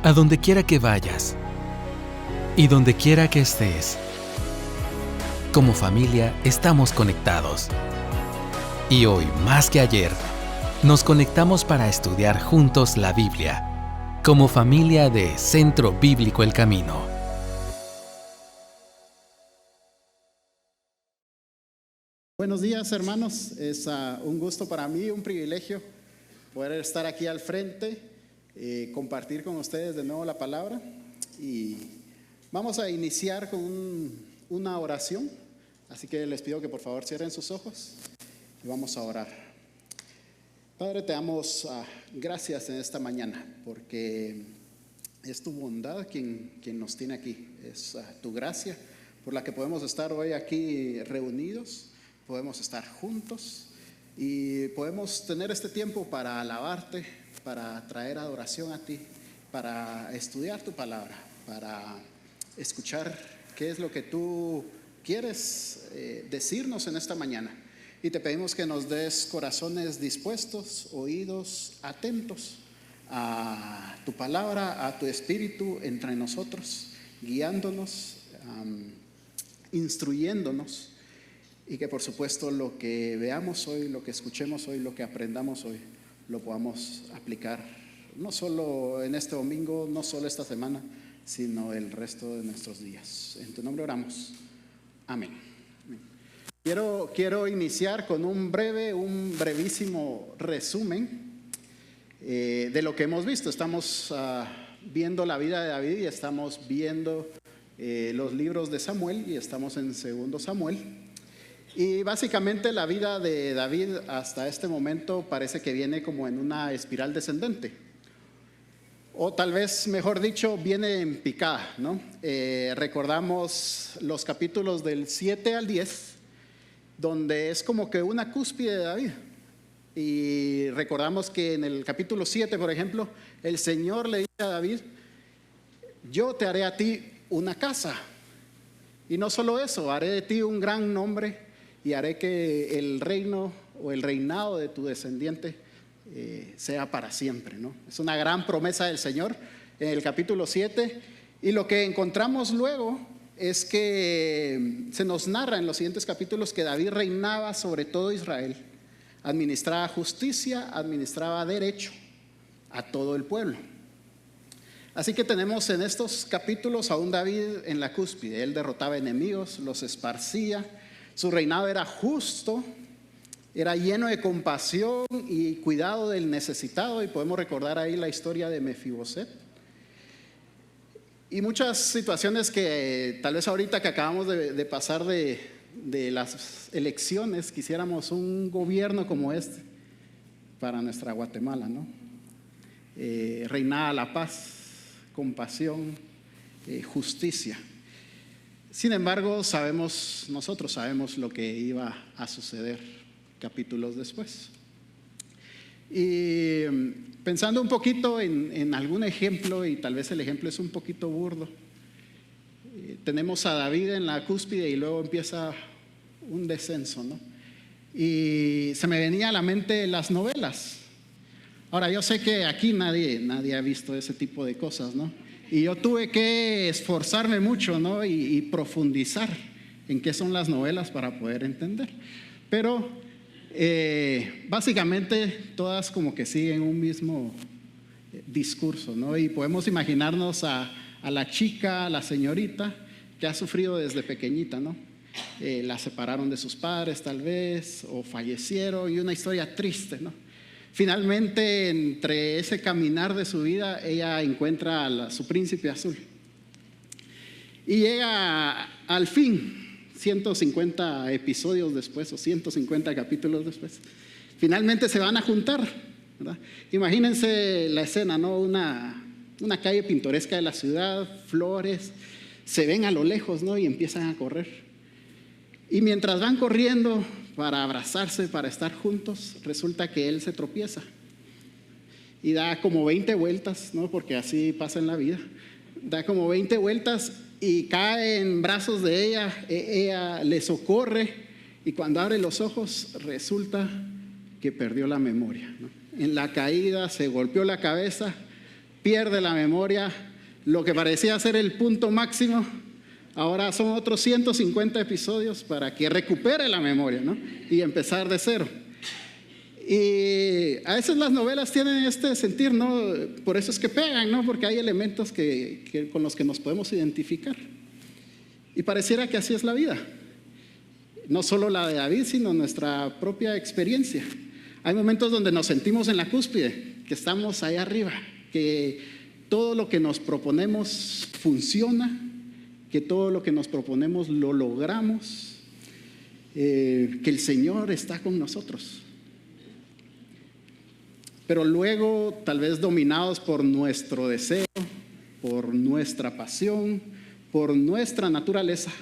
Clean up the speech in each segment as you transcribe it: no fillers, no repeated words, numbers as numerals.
a donde quiera que vayas y donde quiera que estés. Como familia estamos conectados. Y hoy, más que ayer, nos conectamos para estudiar juntos la Biblia, como familia de Centro Bíblico El Camino. Buenos días, hermanos. Es un gusto para mí, un privilegio poder estar aquí al frente, compartir con ustedes de nuevo la palabra. Y vamos a iniciar con una oración. Así que les pido que por favor cierren sus ojos y vamos a orar. Padre, te damos gracias en esta mañana porque es tu bondad quien nos tiene aquí. Es tu gracia por la que podemos estar hoy aquí reunidos, podemos estar juntos y podemos tener este tiempo para alabarte, para traer adoración a ti, para estudiar tu palabra, para escuchar qué es lo que tú quieres decirnos en esta mañana. Y te pedimos que nos des corazones dispuestos, oídos atentos a tu palabra, a tu espíritu entre nosotros, guiándonos, instruyéndonos, y que por supuesto lo que veamos hoy, lo que escuchemos hoy, lo que aprendamos hoy, lo podamos aplicar no solo en este domingo, no solo esta semana, sino el resto de nuestros días. En tu nombre oramos. Amén. Quiero iniciar con un brevísimo resumen de lo que hemos visto. Estamos viendo la vida de David y estamos viendo los libros de Samuel y estamos en 2 Samuel. Y básicamente la vida de David hasta este momento parece que viene como en una espiral descendente. O tal vez, mejor dicho, viene en picada, ¿no? Recordamos los capítulos del 7 al 10, donde es como que una cúspide de David. Y recordamos que en el capítulo 7, por ejemplo, el Señor le dice a David: yo te haré a ti una casa. Y no solo eso, haré de ti un gran nombre y haré que el reino o el reinado de tu descendiente sea para siempre, ¿no? Es una gran promesa del Señor en el capítulo 7. Y lo que encontramos luego es que se nos narra en los siguientes capítulos que David reinaba sobre todo Israel, administraba justicia, administraba derecho a todo el pueblo. Así que tenemos en estos capítulos a un David en la cúspide. Él derrotaba enemigos, los esparcía, su reinado era justo, era lleno de compasión y cuidado del necesitado, y podemos recordar ahí la historia de Mefiboset. Y muchas situaciones que tal vez ahorita que acabamos de pasar de las elecciones, quisiéramos un gobierno como este para nuestra Guatemala, ¿no? Reinaba la paz, compasión, justicia. Sin embargo, nosotros sabemos lo que iba a suceder capítulos después. Y pensando un poquito en algún ejemplo, y tal vez el ejemplo es un poquito burdo, tenemos a David en la cúspide y luego empieza un descenso, ¿no? Y se me venía a la mente las novelas. Ahora, yo sé que aquí nadie ha visto ese tipo de cosas, ¿no? Y yo tuve que esforzarme mucho, ¿no? Y profundizar en qué son las novelas para poder entender. Pero básicamente todas como que siguen un mismo discurso, ¿no? Y podemos imaginarnos a la chica, a la señorita que ha sufrido desde pequeñita, ¿no? La separaron de sus padres tal vez, o fallecieron, y una historia triste, ¿no? Finalmente, entre ese caminar de su vida, ella encuentra a su príncipe azul y llega al fin. 150 episodios después, o 150 capítulos después, finalmente se van a juntar, ¿verdad? Imagínense la escena, ¿no? Una calle pintoresca de la ciudad, flores, se ven a lo lejos, ¿no? Y empiezan a correr. Y mientras van corriendo para abrazarse, para estar juntos, resulta que él se tropieza y da como 20 vueltas, ¿no? Porque así pasa en la vida. Da como 20 vueltas y cae en brazos de ella. Ella le socorre y cuando abre los ojos resulta que perdió la memoria, ¿no? En la caída se golpeó la cabeza, pierde la memoria. Lo que parecía ser el punto máximo, ahora son otros 150 episodios para que recupere la memoria, ¿no? Y empezar de cero. Y a veces las novelas tienen este sentir, ¿no? Por eso es que pegan, ¿no? Porque hay elementos con los que nos podemos identificar. Y pareciera que así es la vida. No solo la de David, sino nuestra propia experiencia. Hay momentos donde nos sentimos en la cúspide, que estamos ahí arriba, que todo lo que nos proponemos funciona, que todo lo que nos proponemos lo logramos, que el Señor está con nosotros. Pero luego, tal vez dominados por nuestro deseo, por nuestra pasión, por nuestra naturaleza,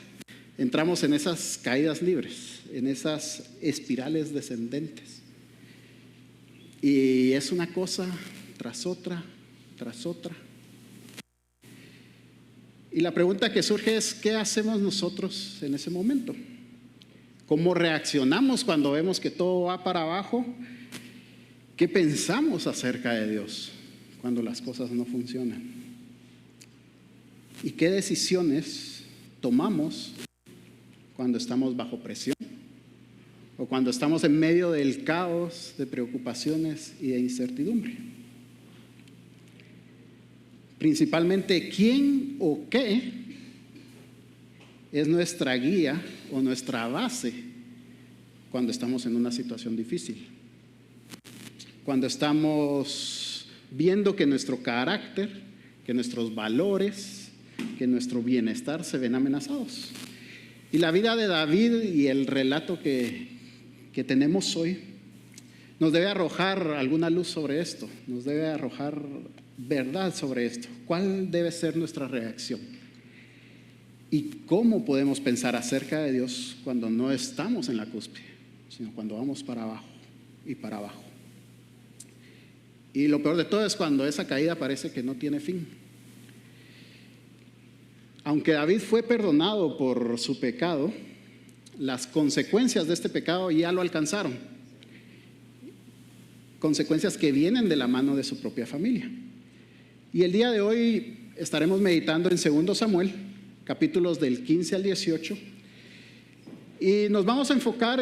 entramos en esas caídas libres, en esas espirales descendentes. Y es una cosa tras otra, tras otra. Y la pregunta que surge es, ¿qué hacemos nosotros en ese momento? ¿Cómo reaccionamos cuando vemos que todo va para abajo? ¿Qué pensamos acerca de Dios cuando las cosas no funcionan? ¿Y qué decisiones tomamos cuando estamos bajo presión? O cuando estamos en medio del caos de preocupaciones y de incertidumbre. Principalmente, ¿quién o qué es nuestra guía o nuestra base cuando estamos en una situación difícil? Cuando estamos viendo que nuestro carácter, que nuestros valores, que nuestro bienestar se ven amenazados. Y la vida de David y el relato que tenemos hoy nos debe arrojar alguna luz sobre esto, nos debe arrojar verdad sobre esto. ¿Cuál debe ser nuestra reacción? ¿Y cómo podemos pensar acerca de Dios cuando no estamos en la cúspide, sino cuando vamos para abajo y para abajo? Y lo peor de todo es cuando esa caída parece que no tiene fin. Aunque David fue perdonado por su pecado, las consecuencias de este pecado ya lo alcanzaron. Consecuencias que vienen de la mano de su propia familia. Y el día de hoy estaremos meditando en 2 Samuel, capítulos del 15 al 18. Y nos vamos a enfocar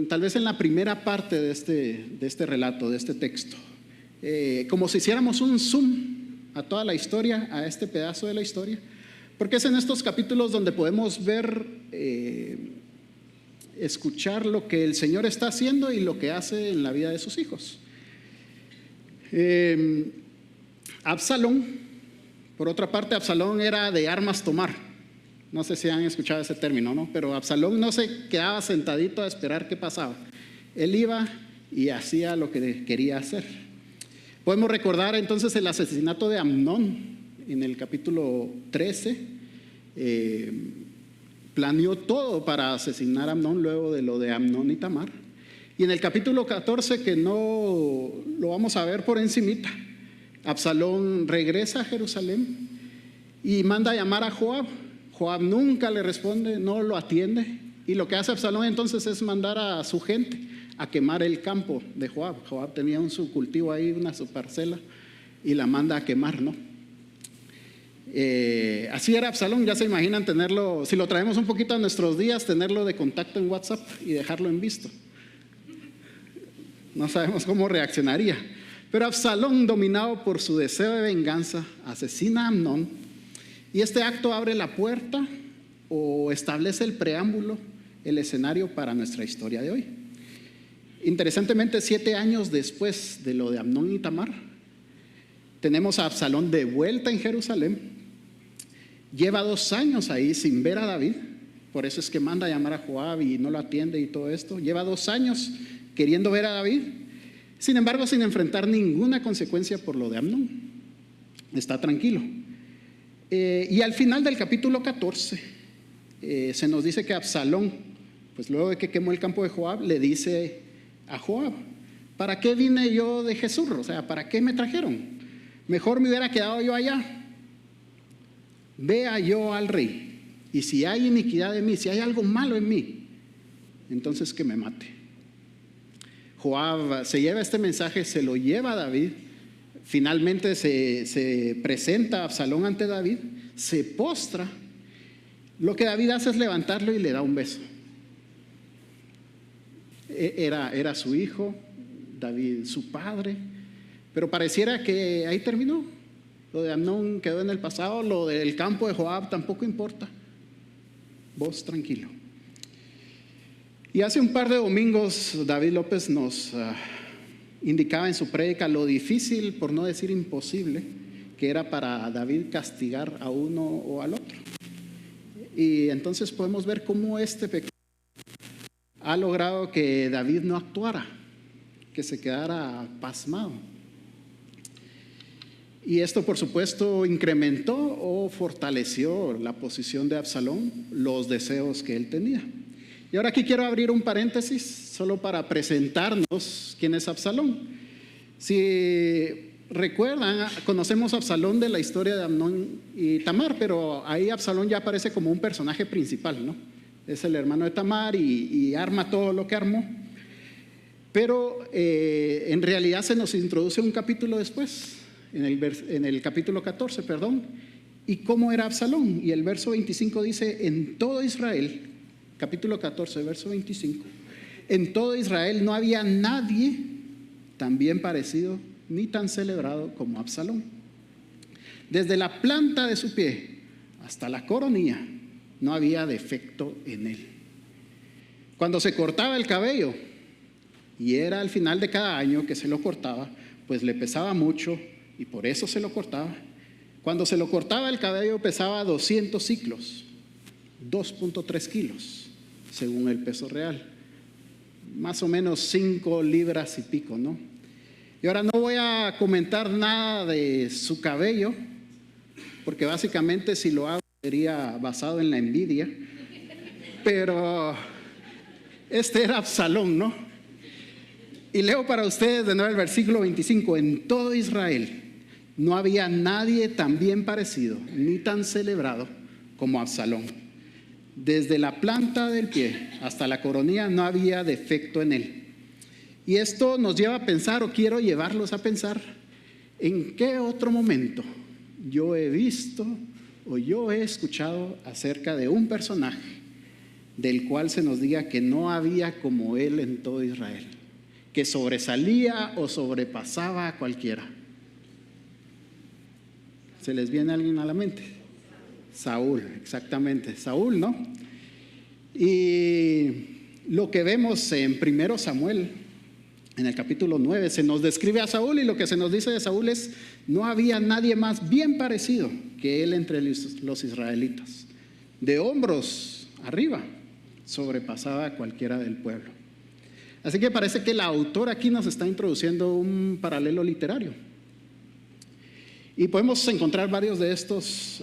tal vez en la primera parte de este relato, de este texto. Como si hiciéramos un zoom a toda la historia, a este pedazo de la historia, porque es en estos capítulos donde podemos ver, escuchar lo que el Señor está haciendo y lo que hace en la vida de sus hijos. Absalón, por otra parte, Absalón era de armas tomar. No sé si han escuchado ese término, ¿no? Pero Absalón no se quedaba sentadito a esperar qué pasaba. Él iba y hacía lo que quería hacer. Podemos recordar entonces el asesinato de Amnón en el capítulo 13. Planeó todo para asesinar a Amnón luego de lo de Amnón y Tamar. Y en el capítulo 14, que no lo vamos a ver por encimita, Absalón regresa a Jerusalén y manda a llamar a Joab. Joab nunca le responde, no lo atiende. Y lo que hace Absalón entonces es mandar a su gente a quemar el campo de Joab. Joab tenía su cultivo ahí, su parcela, y la manda a quemar, ¿no? Así era Absalón. Ya se imaginan tenerlo, si lo traemos un poquito a nuestros días, tenerlo de contacto en WhatsApp y dejarlo en visto. No sabemos cómo reaccionaría. Pero Absalón, dominado por su deseo de venganza, asesina a Amnón, y este acto abre la puerta o establece el preámbulo, el escenario para nuestra historia de hoy. Interesantemente, 7 años después de lo de Amnón y Tamar, tenemos a Absalón de vuelta en Jerusalén. Lleva 2 años ahí sin ver a David, por eso es que manda a llamar a Joab y no lo atiende y todo esto. Lleva 2 años queriendo ver a David, sin embargo sin enfrentar ninguna consecuencia por lo de Amnón. Está tranquilo. Y al final del capítulo 14 se nos dice que Absalón, pues luego de que quemó el campo de Joab, le dice a Joab: ¿para qué vine yo de Jesús? O sea, ¿para qué me trajeron? Mejor me hubiera quedado yo allá. Vea yo al rey, y si hay iniquidad en mí, si hay algo malo en mí, entonces que me mate. Joab se lleva este mensaje, se lo lleva a David, finalmente se presenta Absalón ante David, se postra. Lo que David hace es levantarlo y le da un beso. Era su hijo, David su padre, pero pareciera que ahí terminó. Lo de Amnón quedó en el pasado, lo del campo de Joab tampoco importa. Vos tranquilo. Y hace un par de domingos David López nos indicaba en su prédica lo difícil, por no decir imposible, que era para David castigar a uno o al otro. Y entonces podemos ver cómo este pecado ha logrado que David no actuara, que se quedara pasmado. Y esto, por supuesto, incrementó o fortaleció la posición de Absalón, los deseos que él tenía. Y ahora aquí quiero abrir un paréntesis solo para presentarnos quién es Absalón. Si recuerdan, conocemos a Absalón de la historia de Amnón y Tamar, pero ahí Absalón ya aparece como un personaje principal, ¿no? Es el hermano de Tamar y arma todo lo que armó. Pero en realidad se nos introduce un capítulo después, en el capítulo 14, perdón. ¿Y cómo era Absalón? Y el verso 25 dice, en todo Israel, capítulo 14, verso 25, en todo Israel no había nadie tan bien parecido ni tan celebrado como Absalón. Desde la planta de su pie hasta la coronilla no había defecto en él. Cuando se cortaba el cabello, y era al final de cada año que se lo cortaba, pues le pesaba mucho y por eso se lo cortaba. Cuando se lo cortaba el cabello pesaba 200 ciclos, 2.3 kilos, según el peso real. Más o menos 5 libras y pico, ¿no? Y ahora no voy a comentar nada de su cabello, porque básicamente si lo hago sería basado en la envidia. Pero este era Absalón, ¿no? Y leo para ustedes de nuevo el versículo 25. En todo Israel no había nadie tan bien parecido ni tan celebrado como Absalón. Desde la planta del pie hasta la coronilla no había defecto en él. Y esto nos lleva a pensar, o quiero llevarlos a pensar, en qué otro momento yo he visto o yo he escuchado acerca de un personaje del cual se nos diga que no había como él en todo Israel, que sobresalía o sobrepasaba a cualquiera. ¿Se les viene alguien a la mente? Saúl, exactamente, Saúl, ¿no? Y lo que vemos en 1 Samuel, en el capítulo 9, se nos describe a Saúl, y lo que se nos dice de Saúl es: no había nadie más bien parecido que él entre los israelitas. De hombros arriba, sobrepasaba a cualquiera del pueblo. Así que parece que el autor aquí nos está introduciendo un paralelo literario. Y podemos encontrar varios de estos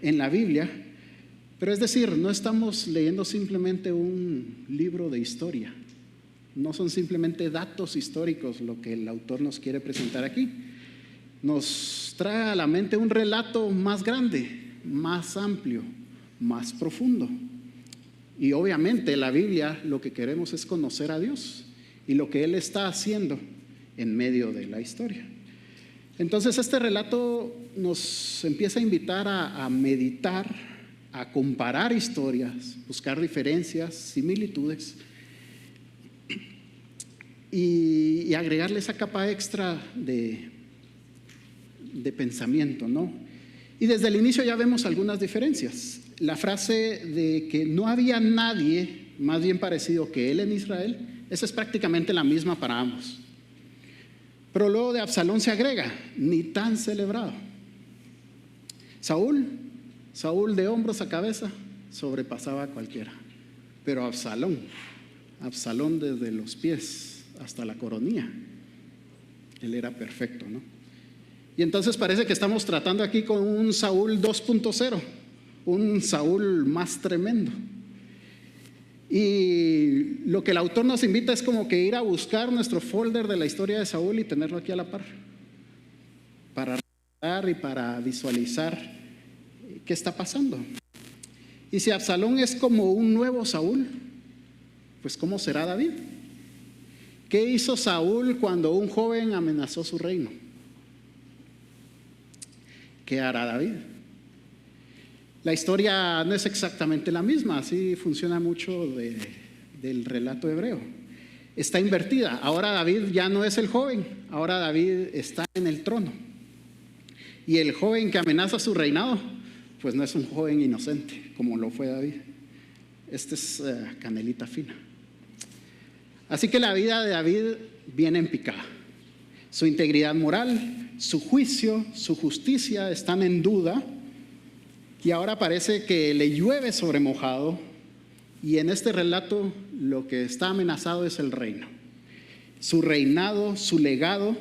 en la Biblia, pero es decir, no estamos leyendo simplemente un libro de historia. No son simplemente datos históricos lo que el autor nos quiere presentar aquí. Nos trae a la mente un relato más grande, más amplio, más profundo. Y obviamente la Biblia lo que queremos es conocer a Dios y lo que Él está haciendo en medio de la historia. Entonces este relato nos empieza a invitar a meditar, a comparar historias, buscar diferencias, similitudes y agregarle esa capa extra de pensamiento, ¿no? Y desde el inicio ya vemos algunas diferencias. La frase de que no había nadie más bien parecido que él en Israel, esa es prácticamente la misma para ambos. Pero luego de Absalón se agrega, ni tan celebrado. Saúl de hombros a cabeza, sobrepasaba a cualquiera. Pero Absalón desde los pies hasta la coronilla, él era perfecto, ¿no? Y entonces parece que estamos tratando aquí con un Saúl 2.0, un Saúl más tremendo. Y lo que el autor nos invita es como que ir a buscar nuestro folder de la historia de Saúl y tenerlo aquí a la par, para recordar y para visualizar qué está pasando. Y si Absalón es como un nuevo Saúl, pues ¿cómo será David? ¿Qué hizo Saúl cuando un joven amenazó su reino? ¿qué hará David? La historia no es exactamente la misma, así funciona mucho del relato hebreo. Está invertida. Ahora David ya no es el joven, ahora David está en el trono. Y el joven que amenaza su reinado, pues no es un joven inocente, como lo fue David. Este es canelita fina. Así que la vida de David viene en picada. Su integridad moral, su juicio, su justicia están en duda. Y ahora parece que le llueve sobre mojado. Y en este relato lo que está amenazado es el reino. Su reinado, su legado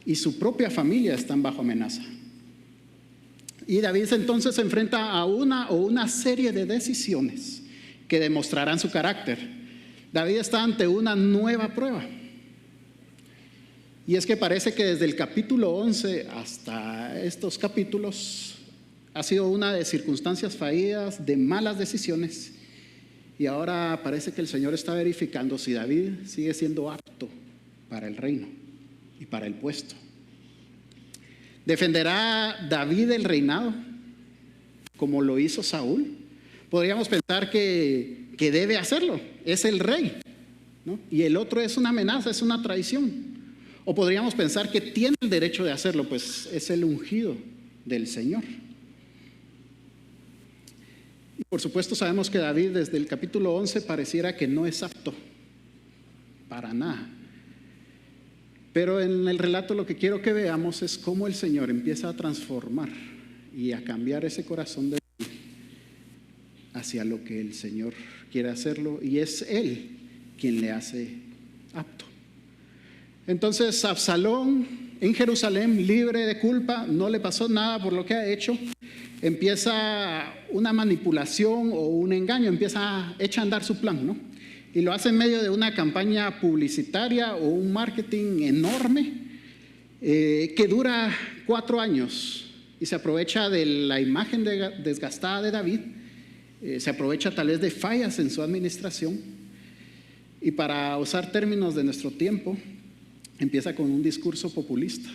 y su propia familia están bajo amenaza. Y David entonces se enfrenta a una serie de decisiones que demostrarán su carácter. David está ante una nueva prueba. Y es que parece que desde el capítulo 11 hasta estos capítulos ha sido una de circunstancias fallidas, de malas decisiones. Y ahora parece que el Señor está verificando si David sigue siendo apto para el reino y para el puesto. ¿Defenderá David el reinado como lo hizo Saúl? Podríamos pensar que debe hacerlo, es el rey, ¿no? Y el otro es una amenaza, es una traición. O podríamos pensar que tiene el derecho de hacerlo, pues es el ungido del Señor. Y por supuesto sabemos que David desde el capítulo 11 pareciera que no es apto para nada. Pero en el relato lo que quiero que veamos es cómo el Señor empieza a transformar y a cambiar ese corazón de David hacia lo que el Señor quiere hacerlo, y es Él quien le hace apto. Entonces Absalón en Jerusalén, libre de culpa, no le pasó nada por lo que ha hecho, empieza una manipulación o un engaño, echa a andar su plan, ¿no? Y lo hace en medio de una campaña publicitaria o un marketing enorme que dura 4 años, y se aprovecha de la imagen desgastada de David, se aprovecha tal vez de fallas en su administración, y para usar términos de nuestro tiempo, empieza con un discurso populista.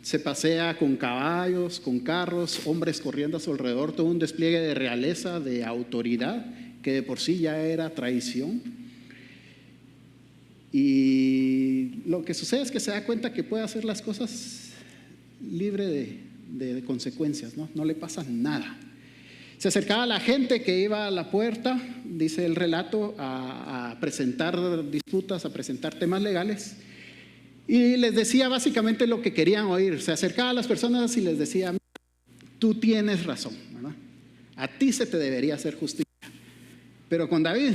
Se pasea con caballos, con carros, hombres corriendo a su alrededor, todo un despliegue de realeza, de autoridad, que de por sí ya era traición. Y lo que sucede es que se da cuenta que puede hacer las cosas libre de consecuencias, ¿no? No le pasa nada. Se acercaba a la gente que iba a la puerta, dice el relato, a presentar disputas, a presentar temas legales, y les decía básicamente lo que querían oír. Se acercaba a las personas y les decía: tú tienes razón, ¿verdad? A ti se te debería hacer justicia, pero con David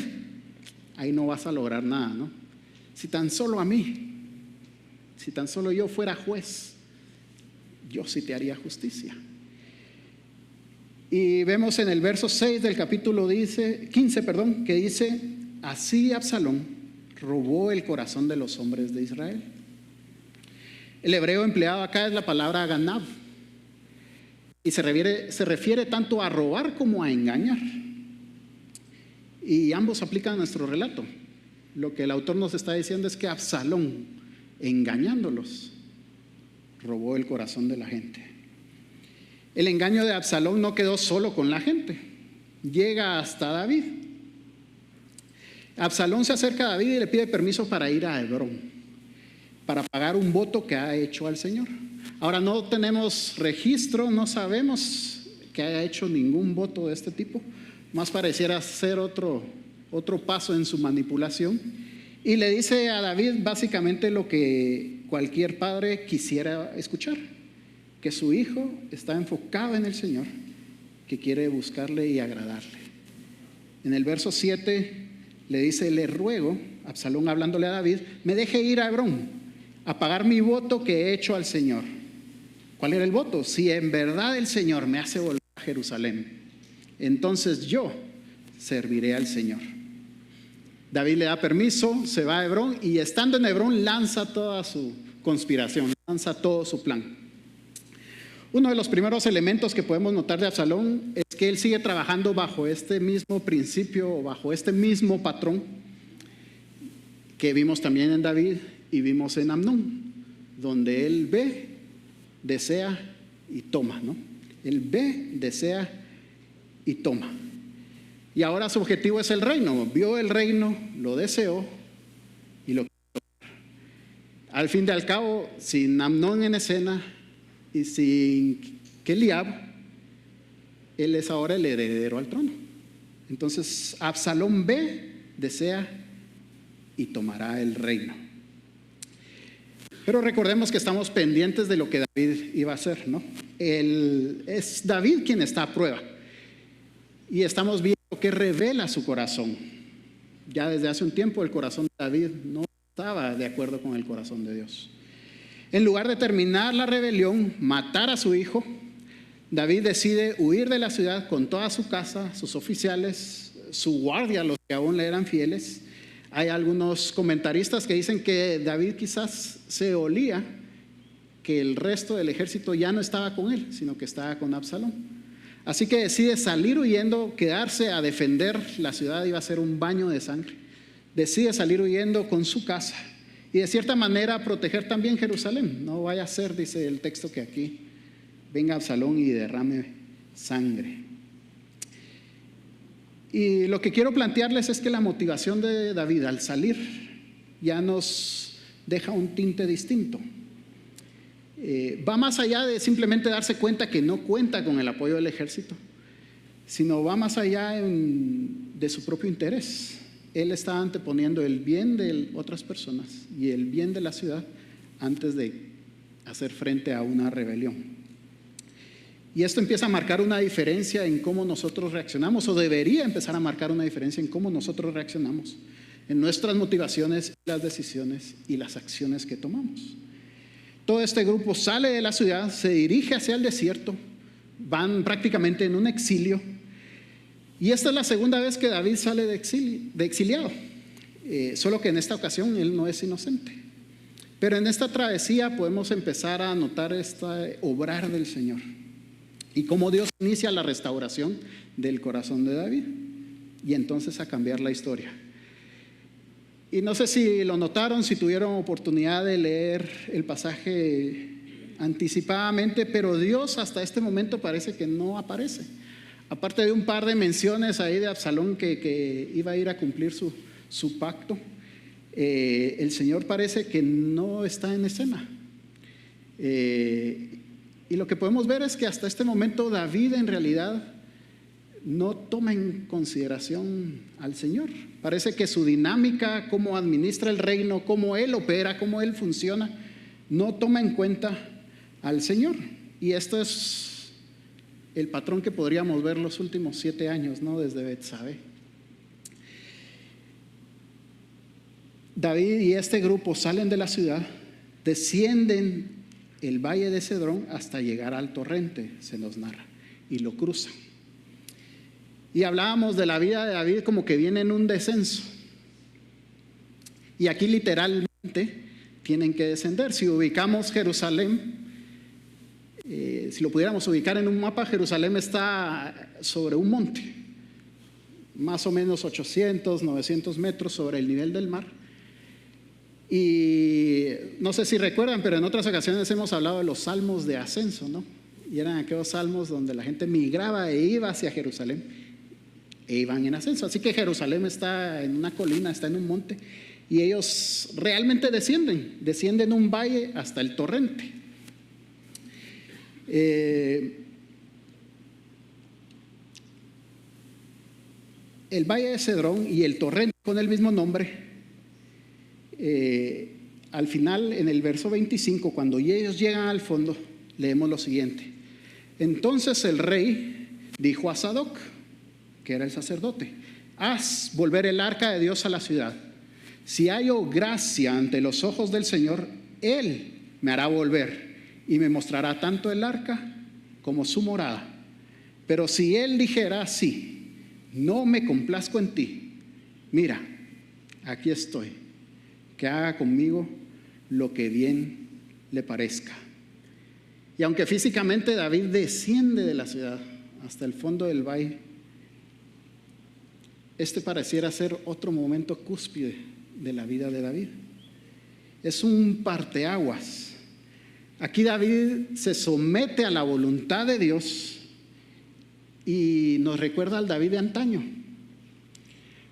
ahí no vas a lograr nada, ¿no? Si tan solo a mí, si tan solo yo fuera juez, yo sí te haría justicia. Y vemos en el verso 6 del capítulo 15, que dice: así Absalón robó el corazón de los hombres de Israel. El hebreo empleado acá es la palabra ganab, y se refiere tanto a robar como a engañar, y ambos aplican a nuestro relato. Lo que el autor nos está diciendo es que Absalón, engañándolos, robó el corazón de la gente. El engaño de Absalón no quedó solo con la gente, llega hasta David. Absalón se acerca a David y le pide permiso para ir a Hebrón, para pagar un voto que ha hecho al Señor. Ahora no tenemos registro, no sabemos que haya hecho ningún voto de este tipo, más pareciera ser otro paso en su manipulación, y le dice a David básicamente lo que cualquier padre quisiera escuchar: que su hijo está enfocado en el Señor, que quiere buscarle y agradarle. En el verso 7 le dice: le ruego, Absalón hablándole a David, me deje ir a Hebrón a pagar mi voto que he hecho al Señor. ¿Cuál era el voto? Si en verdad el Señor me hace volver a Jerusalén, entonces yo serviré al Señor. David le da permiso, se va a Hebrón, y estando en Hebrón lanza toda su conspiración, lanza todo su plan. Uno de los primeros elementos que podemos notar de Absalón es que él sigue trabajando bajo este mismo principio, o bajo este mismo patrón que vimos también en David y vimos en Amnón, donde él ve desea y toma, ¿no? Él ve, desea y toma. Y ahora su objetivo es el reino. Vio el reino, lo deseó y lo quiso. Al fin y al cabo, sin Amnón en escena y sin Eliab, él es ahora el heredero al trono. Entonces Absalón ve, desea y tomará el reino. Pero recordemos que estamos pendientes de lo que David iba a hacer, ¿no? Es David quien está a prueba. Y estamos viendo que revela su corazón. Ya desde hace un tiempo el corazón de David no estaba de acuerdo con el corazón de Dios. En lugar de terminar la rebelión, matar a su hijo, David decide huir de la ciudad con toda su casa, sus oficiales, su guardia, los que aún le eran fieles. Hay algunos comentaristas que dicen que David quizás se olía que el resto del ejército ya no estaba con él, sino que estaba con Absalón. Así que decide salir huyendo, quedarse a defender la ciudad, iba a ser un baño de sangre. Decide salir huyendo con su casa y de cierta manera proteger también Jerusalén. No vaya a ser, dice el texto, que aquí venga Absalón y derrame sangre. Y lo que quiero plantearles es que la motivación de David al salir ya nos deja un tinte distinto. Va más allá de simplemente darse cuenta que no cuenta con el apoyo del ejército, sino va más allá de su propio interés. Él está anteponiendo el bien de otras personas y el bien de la ciudad antes de hacer frente a una rebelión. Y esto empieza a marcar una diferencia en cómo nosotros reaccionamos, o debería empezar a marcar una diferencia en cómo nosotros reaccionamos, en nuestras motivaciones, las decisiones y las acciones que tomamos. Todo este grupo sale de la ciudad, se dirige hacia el desierto, van prácticamente en un exilio. Y esta es la segunda vez que David sale de exiliado, solo que en esta ocasión él no es inocente. Pero en esta travesía podemos empezar a notar este obrar del Señor y cómo Dios inicia la restauración del corazón de David y entonces a cambiar la historia. Y no sé si lo notaron, si tuvieron oportunidad de leer el pasaje anticipadamente, pero Dios hasta este momento parece que no aparece. Aparte de un par de menciones ahí de Absalón que iba a ir a cumplir su pacto, el Señor parece que no está en escena. Y lo que podemos ver es que hasta este momento David en realidad no toma en consideración al Señor. Parece que su dinámica, cómo administra el reino, cómo él opera, cómo él funciona, no toma en cuenta al Señor. Y esto es el patrón que podríamos ver los últimos 7 años, ¿no? Desde Betsabé. David y este grupo salen de la ciudad, descienden el valle de Cedrón hasta llegar al torrente, se nos narra, y lo cruzan. Y hablábamos de la vida de David como que viene en un descenso. Y aquí literalmente tienen que descender. Si ubicamos Jerusalén, si lo pudiéramos ubicar en un mapa, Jerusalén está sobre un monte, más o menos 800, 900 metros sobre el nivel del mar. Y no sé si recuerdan, pero en otras ocasiones hemos hablado de los salmos de ascenso, ¿no? Y eran aquellos salmos donde la gente migraba e iba hacia Jerusalén e iban en ascenso. Así que Jerusalén está en una colina, está en un monte, y ellos realmente descienden un valle hasta el torrente. El valle de Cedrón y el torrente con el mismo nombre. Al final, en el verso 25, cuando ellos llegan al fondo, leemos lo siguiente: entonces el rey dijo a Sadoc, que era el sacerdote: haz volver el arca de Dios a la ciudad. Si hallo gracia ante los ojos del Señor, Él me hará volver y me mostrará tanto el arca como su morada. Pero si Él dijera así: no me complazco en ti, mira, aquí estoy, que haga conmigo lo que bien le parezca. Y aunque físicamente David desciende de la ciudad hasta el fondo del valle, este pareciera ser otro momento cúspide de la vida de David. Es un parteaguas. Aquí David se somete a la voluntad de Dios y nos recuerda al David de antaño.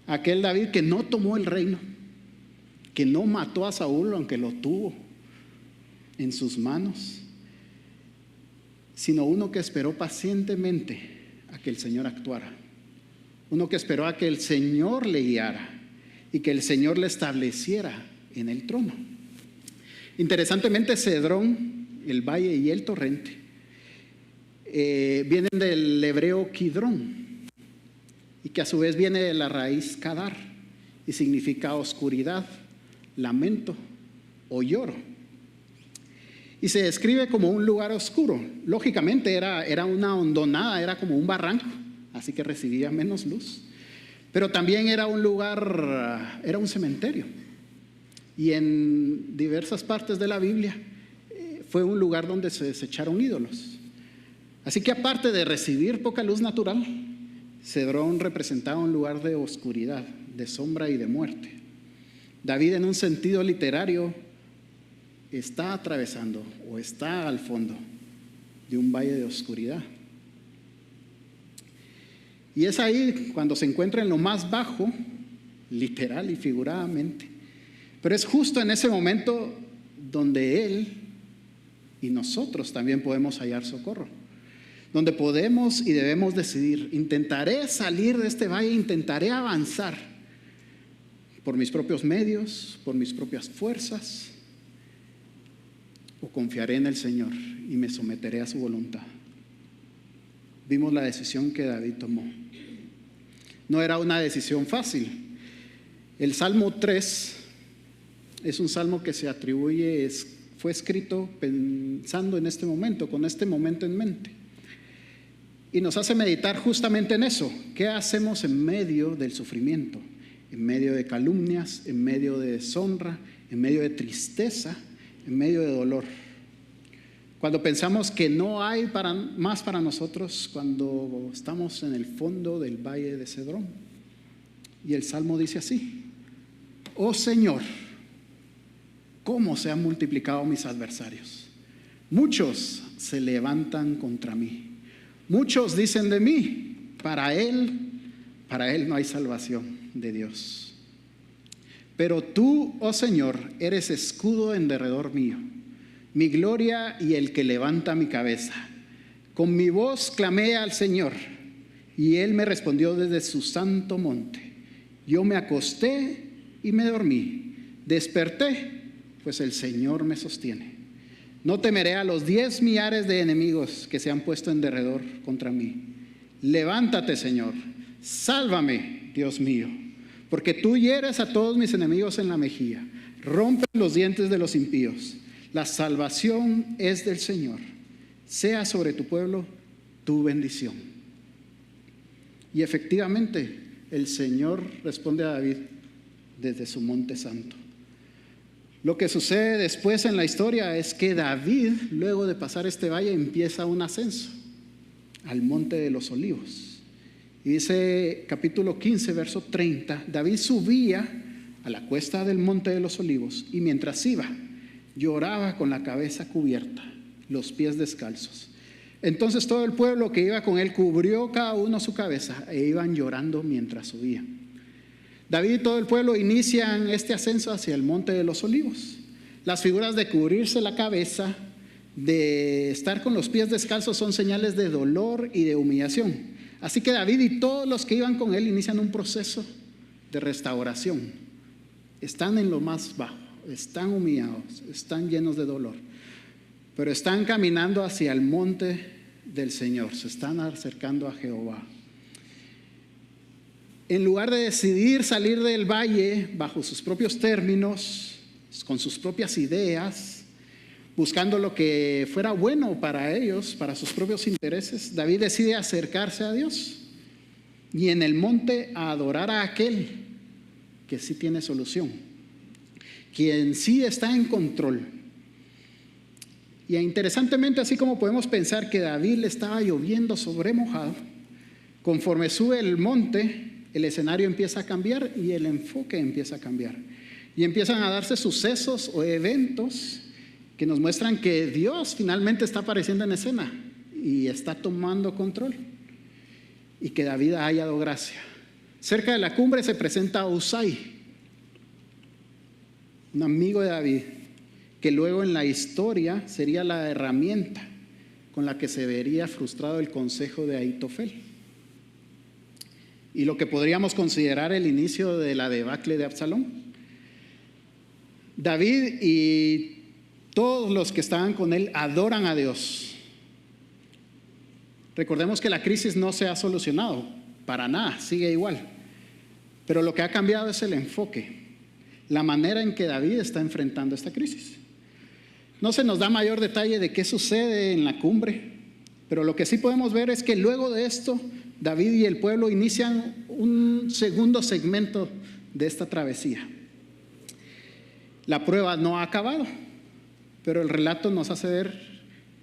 Aquel David que no tomó el reino, que no mató a Saúl aunque lo tuvo en sus manos, sino uno que esperó pacientemente a que el Señor actuara. Uno que esperó a que el Señor le guiara y que el Señor le estableciera en el trono. Interesantemente, Cedrón, el valle y el torrente, vienen del hebreo Kidrón, y que a su vez viene de la raíz Kadar y significa oscuridad, lamento o lloro. Y se describe como un lugar oscuro. Lógicamente era una hondonada, era como un barranco, así que recibía menos luz. Pero también era un lugar, era un cementerio. Y en diversas partes de la Biblia fue un lugar donde se desecharon ídolos. Así que aparte de recibir poca luz natural, Cedrón representaba un lugar de oscuridad, de sombra y de muerte. David, en un sentido literario, está atravesando o está al fondo de un valle de oscuridad. Y es ahí cuando se encuentra en lo más bajo, literal y figuradamente. Pero es justo en ese momento donde él y nosotros también podemos hallar socorro. Donde podemos y debemos decidir: intentaré salir de este valle, intentaré avanzar por mis propios medios, por mis propias fuerzas, o confiaré en el Señor y me someteré a su voluntad. Vimos la decisión que David tomó. No era una decisión fácil. El Salmo 3 es un salmo que se atribuye, fue escrito pensando en este momento, con este momento en mente. Y nos hace meditar justamente en eso. ¿Qué hacemos en medio del sufrimiento? En medio de calumnias, en medio de deshonra, en medio de tristeza, en medio de dolor. Cuando pensamos que no hay más para nosotros, cuando estamos en el fondo del valle de Cedrón. Y el Salmo dice así: oh Señor, cómo se han multiplicado mis adversarios. Muchos se levantan contra mí. Muchos dicen de mí: para él no hay salvación de Dios. Pero tú, oh Señor, eres escudo en derredor mío, mi gloria y el que levanta mi cabeza. Con mi voz clamé al Señor, y Él me respondió desde su santo monte. Yo me acosté y me dormí. Desperté, pues el Señor me sostiene. No temeré a los 10 millares de enemigos que se han puesto en derredor contra mí. Levántate, Señor, sálvame, Dios mío, porque tú hieres a todos mis enemigos en la mejilla, rompes los dientes de los impíos. La salvación es del Señor. Sea sobre tu pueblo tu bendición. Y efectivamente, el Señor responde a David desde su monte santo. Lo que sucede después en la historia es que David, luego de pasar este valle, empieza un ascenso al monte de los olivos. Y dice capítulo 15, verso 30, David subía a la cuesta del monte de los olivos y mientras iba, lloraba con la cabeza cubierta, los pies descalzos. Entonces todo el pueblo que iba con él cubrió cada uno su cabeza e iban llorando mientras subían. David y todo el pueblo inician este ascenso hacia el monte de los olivos. Las figuras de cubrirse la cabeza, de estar con los pies descalzos, son señales de dolor y de humillación. Así que David y todos los que iban con él inician un proceso de restauración. Están en lo más bajo, están humillados, están llenos de dolor, pero están caminando hacia el monte del Señor, se están acercando a Jehová. En lugar de decidir salir del valle bajo sus propios términos, con sus propias ideas, buscando lo que fuera bueno para ellos, para sus propios intereses, David decide acercarse a Dios y en el monte a adorar a aquel que sí tiene solución, quien sí está en control. Y interesantemente, así como podemos pensar que David le estaba lloviendo sobre mojado, conforme sube el monte, el escenario empieza a cambiar y el enfoque empieza a cambiar. Y empiezan a darse sucesos o eventos que nos muestran que Dios finalmente está apareciendo en escena y está tomando control, y que David ha hallado gracia. Cerca de la cumbre se presenta Usai, un amigo de David, que luego en la historia sería la herramienta con la que se vería frustrado el consejo de Ahitofel, y lo que podríamos considerar el inicio de la debacle de Absalón. David y todos los que estaban con él adoran a Dios. Recordemos que la crisis no se ha solucionado, para nada, sigue igual. Pero lo que ha cambiado es el enfoque, la manera en que David está enfrentando esta crisis. No se nos da mayor detalle de qué sucede en la cumbre, pero lo que sí podemos ver es que luego de esto, David y el pueblo inician un segundo segmento de esta travesía. La prueba no ha acabado, pero el relato nos hace ver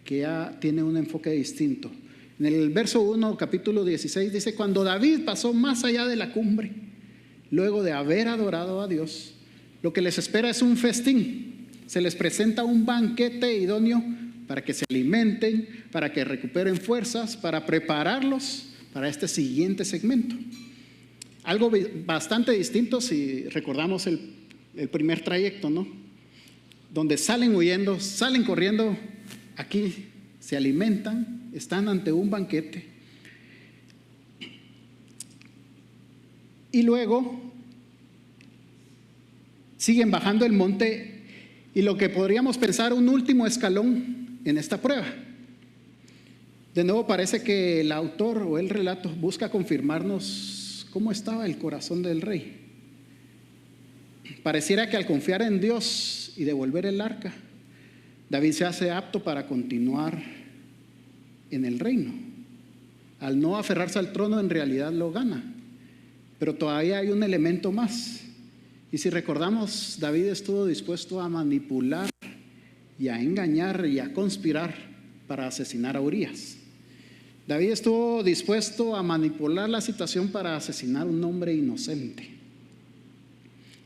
que ya tiene un enfoque distinto. En el verso 1, capítulo 16, dice: cuando David pasó más allá de la cumbre, luego de haber adorado a Dios, lo que les espera es un festín. Se les presenta un banquete idóneo para que se alimenten, para que recuperen fuerzas, para prepararlos para este siguiente segmento. Algo bastante distinto si recordamos el primer trayecto, ¿no? Donde salen huyendo, salen corriendo. Aquí se alimentan, están ante un banquete, y luego siguen bajando el monte, y lo que podríamos pensar un último escalón en esta prueba. De nuevo parece que el autor o el relato busca confirmarnos cómo estaba el corazón del rey. Pareciera que al confiar en Dios y devolver el arca, David se hace apto para continuar en el reino. Al no aferrarse al trono, en realidad lo gana. Pero todavía hay un elemento más. Y si recordamos, David estuvo dispuesto a manipular y a engañar y a conspirar para asesinar a Urías. David estuvo dispuesto a manipular la situación para asesinar a un hombre inocente.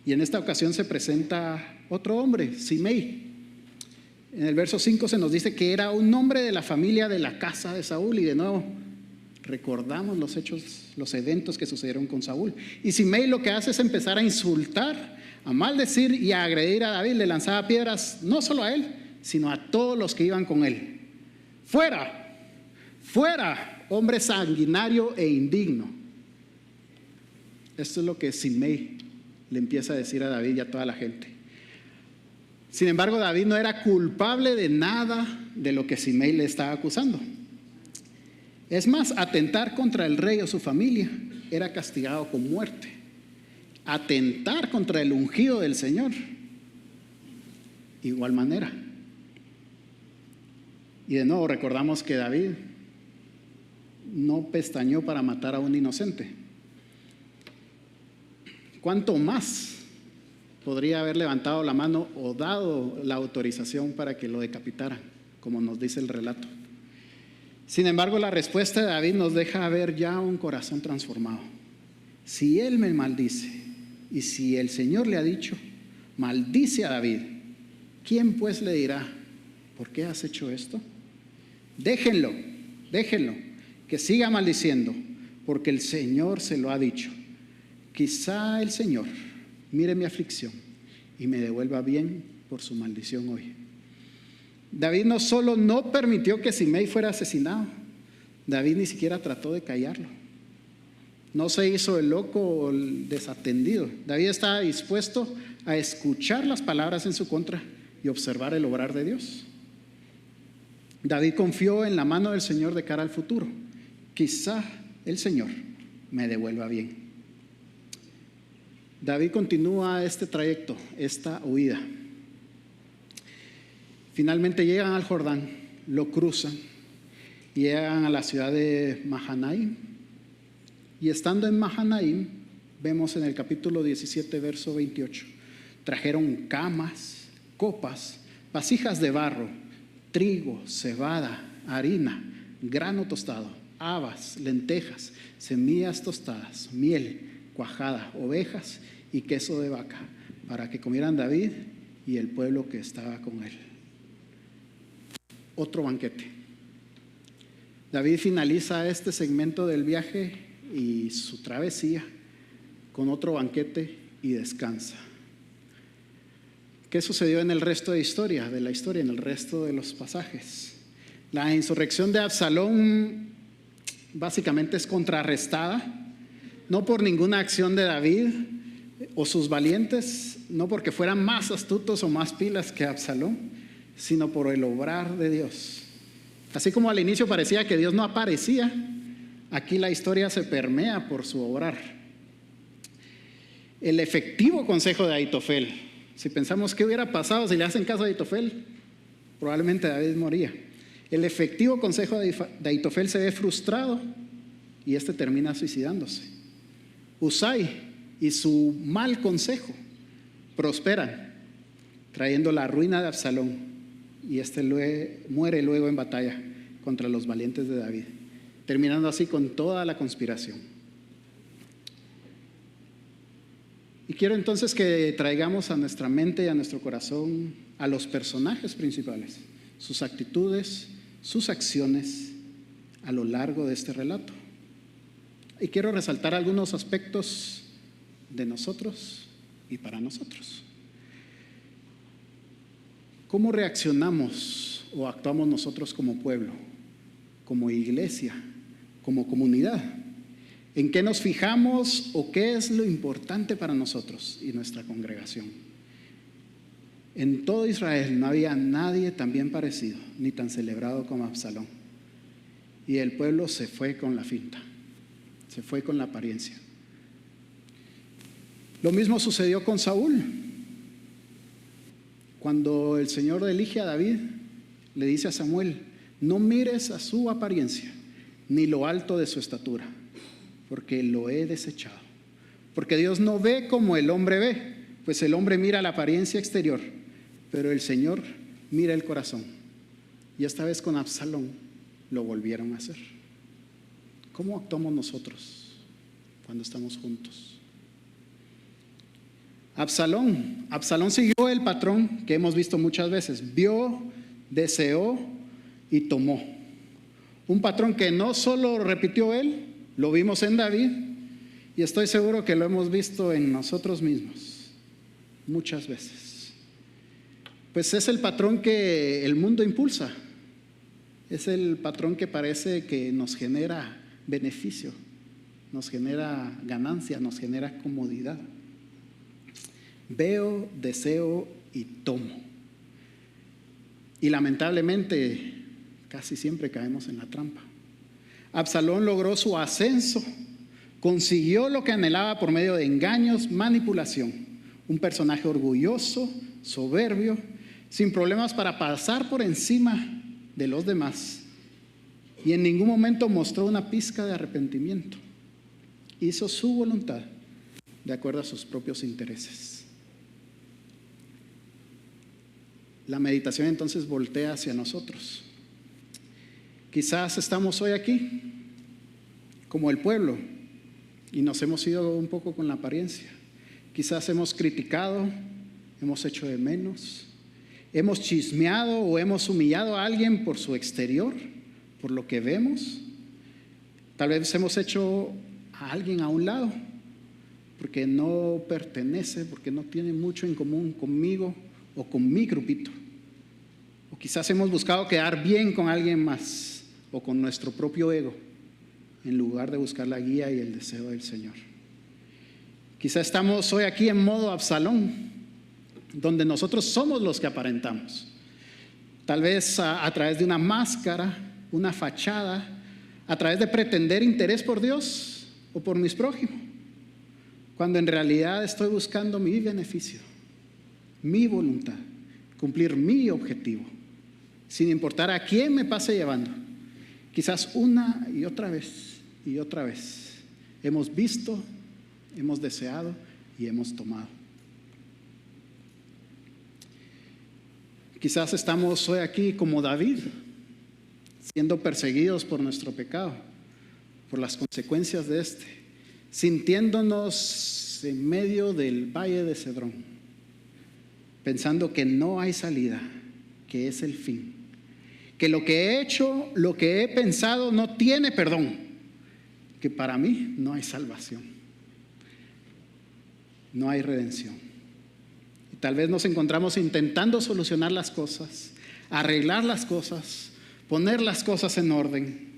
Y en esta ocasión se presenta otro hombre, Simei. En el verso 5 se nos dice que era un hombre de la familia de la casa de Saúl, y de nuevo recordamos los hechos, los eventos que sucedieron con Saúl. Y Simei lo que hace es empezar a insultar, a maldecir y a agredir a David. Le lanzaba piedras no solo a él, sino a todos los que iban con él. ¡Fuera! ¡Fuera! Hombre sanguinario e indigno. Esto es lo que Simei le empieza a decir a David y a toda la gente. Sin embargo, David no era culpable de nada de lo que Simei le estaba acusando. Es más, atentar contra el rey o su familia era castigado con muerte. Atentar contra el ungido del Señor, igual manera. Y de nuevo recordamos que David no pestañeó para matar a un inocente. ¿Cuánto más podría haber levantado la mano o dado la autorización para que lo decapitaran, como nos dice el relato? Sin embargo, la respuesta de David nos deja ver ya un corazón transformado. Si él me maldice, y si el Señor le ha dicho, maldice a David, ¿quién pues le dirá, ¿por qué has hecho esto? Déjenlo, que siga maldiciendo, porque el Señor se lo ha dicho. Quizá el Señor mire mi aflicción y me devuelva bien por su maldición hoy. David no solo no permitió que Simei fuera asesinado, David ni siquiera trató de callarlo. No se hizo el loco o el desatendido. David estaba dispuesto a escuchar las palabras en su contra y observar el obrar de Dios. David confió en la mano del Señor de cara al futuro. Quizá el Señor me devuelva bien. David continúa este trayecto, esta huida. Finalmente llegan al Jordán, lo cruzan y llegan a la ciudad de Mahanaim. Y estando en Mahanaim, vemos en el capítulo 17, verso 28, trajeron camas, copas, vasijas de barro, trigo, cebada, harina, grano tostado, habas, lentejas, semillas tostadas, miel, cuajada, ovejas y queso de vaca, para que comieran David y el pueblo que estaba con él. otro banquete. David finaliza este segmento del viaje y su travesía con otro banquete y descansa. ¿Qué sucedió en el resto de la historia, en el resto de los pasajes? La insurrección de Absalón básicamente es contrarrestada, no por ninguna acción de David o sus valientes, no porque fueran más astutos o más pilas que Absalón, sino por el obrar de Dios. Así como al inicio parecía que Dios no aparecía, aquí la historia se permea por su obrar. El efectivo consejo de Ahitofel, si pensamos qué hubiera pasado si le hacen caso a Ahitofel, probablemente David moría. El efectivo consejo de Ahitofel se ve frustrado y este termina suicidándose. Husai y su mal consejo prosperan, trayendo la ruina de Absalón, y este muere luego en batalla contra los valientes de David, terminando así con toda la conspiración. Y quiero entonces que traigamos a nuestra mente y a nuestro corazón a los personajes principales, sus actitudes, sus acciones a lo largo de este relato. Y quiero resaltar algunos aspectos de nosotros y para nosotros. ¿Cómo reaccionamos o actuamos nosotros como pueblo, como iglesia, como comunidad? ¿En qué nos fijamos o qué es lo importante para nosotros y nuestra congregación? En todo Israel no había nadie tan bien parecido ni tan celebrado como Absalón. Y el pueblo se fue con la finta, se fue con la apariencia. Lo mismo sucedió con Saúl. Cuando el Señor elige a David, le dice a Samuel: no mires a su apariencia, ni lo alto de su estatura, porque lo he desechado. Porque Dios no ve como el hombre ve, pues el hombre mira la apariencia exterior, pero el Señor mira el corazón. Y esta vez con Absalón lo volvieron a hacer. ¿Cómo actuamos nosotros cuando estamos juntos? Absalón siguió el patrón que hemos visto muchas veces: vio, deseó y tomó. Un patrón que no solo repitió él, lo vimos en David, y estoy seguro que lo hemos visto en nosotros mismos muchas veces. Pues es el patrón que el mundo impulsa, es el patrón que parece que nos genera beneficio, nos genera ganancia, nos genera comodidad. Veo, deseo y tomo. Y lamentablemente casi siempre caemos en la trampa. Absalón logró su ascenso, consiguió lo que anhelaba por medio de engaños, manipulación. Un personaje orgulloso, soberbio, sin problemas para pasar por encima de los demás. Y en ningún momento mostró una pizca de arrepentimiento. Hizo su voluntad de acuerdo a sus propios intereses. La meditación entonces voltea hacia nosotros. Quizás estamos hoy aquí como el pueblo y nos hemos ido un poco con la apariencia. Quizás hemos criticado, hemos hecho de menos, hemos chismeado o hemos humillado a alguien por su exterior, por lo que vemos. Tal vez hemos hecho a alguien a un lado porque no pertenece, porque no tiene mucho en común conmigo o con mi grupito. O quizás hemos buscado quedar bien con alguien más o con nuestro propio ego en lugar de buscar la guía y el deseo del Señor. Quizás estamos hoy aquí en modo Absalón, donde nosotros somos los que aparentamos. Tal vez a través de una máscara, una fachada, a través de pretender interés por Dios o por mis prójimos, cuando en realidad estoy buscando mi beneficio, mi voluntad, cumplir mi objetivo, sin importar a quién me pase llevando. Quizás una y otra vez hemos visto, hemos deseado y hemos tomado. Quizás estamos hoy aquí como David, siendo perseguidos por nuestro pecado, por las consecuencias de este, sintiéndonos en medio del valle de Cedrón, pensando que no hay salida, que es el fin, que lo que he hecho, lo que he pensado no tiene perdón, que para mí no hay salvación, no hay redención. Y tal vez nos encontramos intentando solucionar las cosas, arreglar las cosas, poner las cosas en orden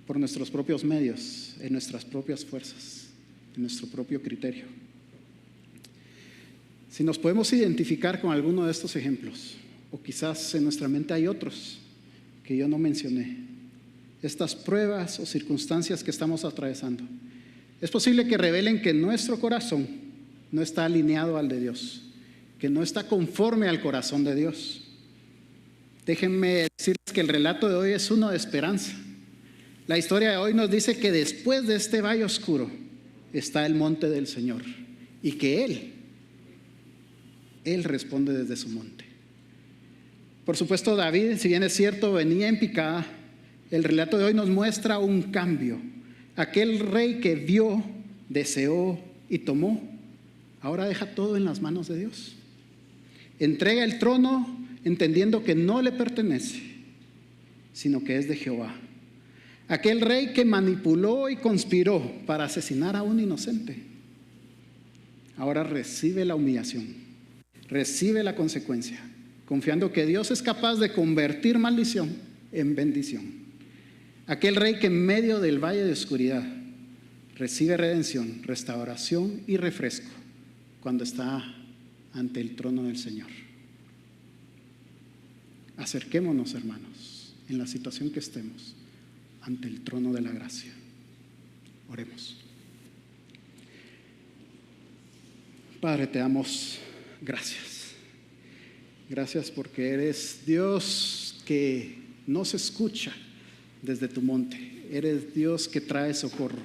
por nuestros propios medios, en nuestras propias fuerzas, en nuestro propio criterio. Si nos podemos identificar con alguno de estos ejemplos, o quizás en nuestra mente hay otros que yo no mencioné, estas pruebas o circunstancias que estamos atravesando, es posible que revelen que nuestro corazón no está alineado al de Dios, que no está conforme al corazón de Dios. Déjenme decirles que el relato de hoy es uno de esperanza. La historia de hoy nos dice que después de este valle oscuro está el monte del Señor y que Él responde desde su monte. Por supuesto, David, si bien es cierto, venía en picada, el relato de hoy nos muestra un cambio. Aquel rey que vio, deseó y tomó, ahora deja todo en las manos de Dios. Entrega el trono entendiendo que no le pertenece, sino que es de Jehová. Aquel rey que manipuló y conspiró para asesinar a un inocente, ahora recibe la humillación, recibe la consecuencia, confiando que Dios es capaz de convertir maldición en bendición. Aquel rey que en medio del valle de oscuridad recibe redención, restauración y refresco cuando está ante el trono del Señor. Acerquémonos, hermanos, en la situación que estemos, ante el trono de la gracia. Oremos. Padre, te damos gracias. Gracias porque eres Dios que nos escucha desde tu monte. Eres Dios que trae socorro.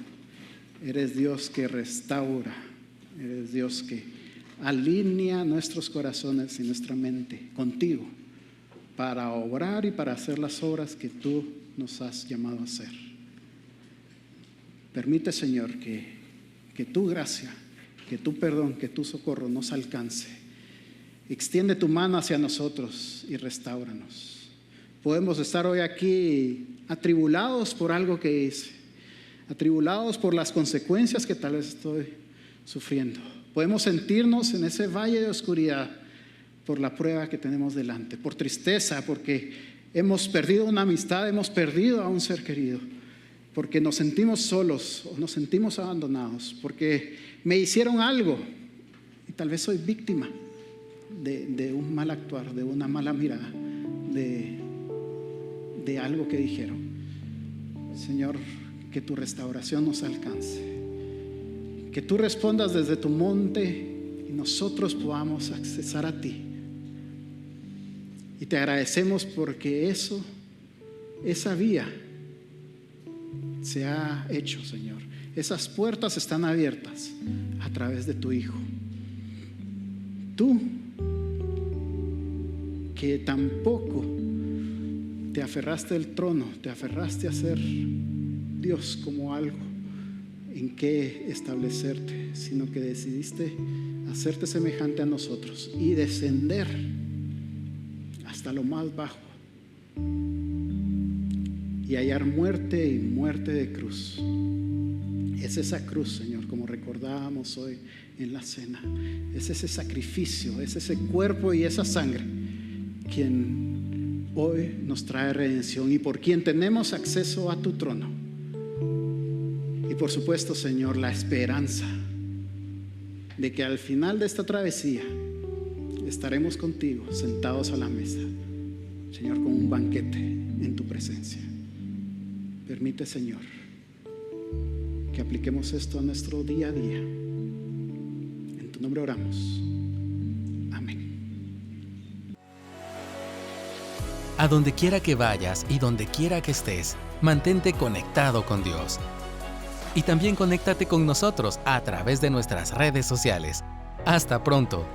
Eres Dios que restaura. Eres Dios que alinea nuestros corazones y nuestra mente contigo para obrar y para hacer las obras que tú nos has llamado a hacer. Permite, Señor, que tu gracia, que tu perdón, que tu socorro nos alcance. Extiende tu mano hacia nosotros y restáuranos. Podemos estar hoy aquí atribulados por algo que hice, atribulados por las consecuencias que tal vez estoy sufriendo. Podemos sentirnos en ese valle de oscuridad por la prueba que tenemos delante, por tristeza, porque hemos perdido una amistad, hemos perdido a un ser querido, porque nos sentimos solos o nos sentimos abandonados, porque me hicieron algo y tal vez soy víctima de un mal actuar, de una mala mirada, de algo que dijeron. Señor, que tu restauración nos alcance, que tú respondas desde tu monte y nosotros podamos accesar a ti. Y te agradecemos porque esa vía se ha hecho, Señor. Esas puertas están abiertas a través de tu Hijo. Tú, que tampoco te aferraste al trono, te aferraste a ser Dios como algo en que establecerte, sino que decidiste hacerte semejante a nosotros y descender hasta lo más bajo y hallar muerte y muerte de cruz. Es esa cruz, Señor, como recordábamos hoy en la cena. Es ese sacrificio, es ese cuerpo y esa sangre quien hoy nos trae redención y por quien tenemos acceso a tu trono. Y por supuesto, Señor, la esperanza de que al final de esta travesía estaremos contigo sentados a la mesa, Señor, con un banquete en tu presencia. Permite, Señor, que apliquemos esto a nuestro día a día. En tu nombre oramos. Amén. A donde quiera que vayas y donde quiera que estés, mantente conectado con Dios. Y también conéctate con nosotros a través de nuestras redes sociales. Hasta pronto.